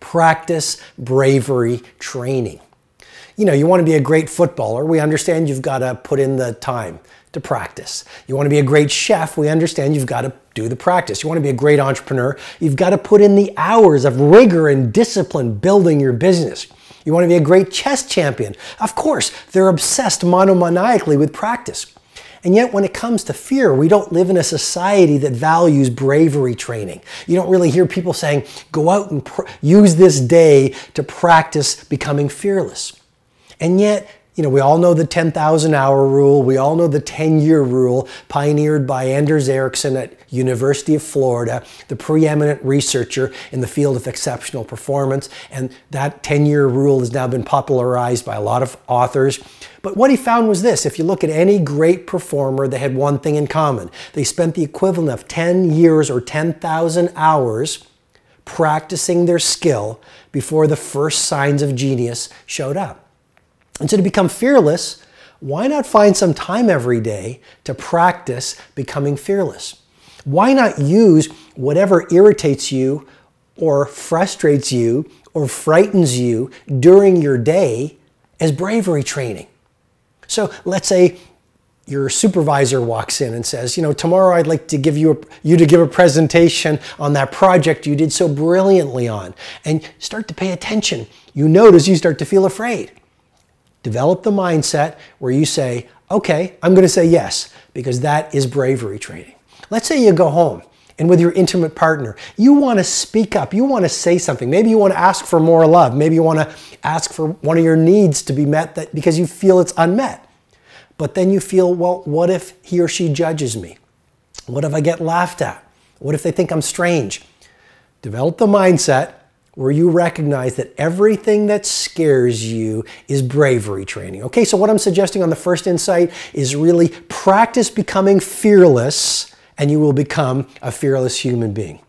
Practice bravery training. You know, you want to be a great footballer. We understand you've got to put in the time to practice. You want to be a great chef. We understand you've got to do the practice. You want to be a great entrepreneur. You've got to put in the hours of rigor and discipline building your business. You want to be a great chess champion. Of course, they're obsessed monomaniacally with practice. And yet when it comes to fear, we don't live in a society that values bravery training. You don't really hear people saying, go out and use this day to practice becoming fearless. And yet, you know, we all know the 10,000 hour rule. We all know the 10-year rule pioneered by Anders Ericsson at University of Florida, the preeminent researcher in the field of exceptional performance. And that 10-year rule has now been popularized by a lot of authors. But what he found was this: if you look at any great performer, they had one thing in common. They spent the equivalent of 10 years or 10,000 hours practicing their skill before the first signs of genius showed up. And so to become fearless, why not find some time every day to practice becoming fearless? Why not use whatever irritates you or frustrates you or frightens you during your day as bravery training? So let's say your supervisor walks in and says, you know, tomorrow I'd like to give you to give a presentation on that project you did so brilliantly on. And start to pay attention. You notice you start to feel afraid. Develop the mindset where you say, okay, I'm going to say yes, because that is bravery training. Let's say you go home and with your intimate partner, you want to speak up. You want to say something. Maybe you want to ask for more love. Maybe you want to ask for one of your needs to be met because you feel it's unmet. But then you feel, well, what if he or she judges me? What if I get laughed at? What if they think I'm strange? Develop the mindset where you recognize that everything that scares you is bravery training. Okay, so what I'm suggesting on the first insight is really practice becoming fearless, and you will become a fearless human being.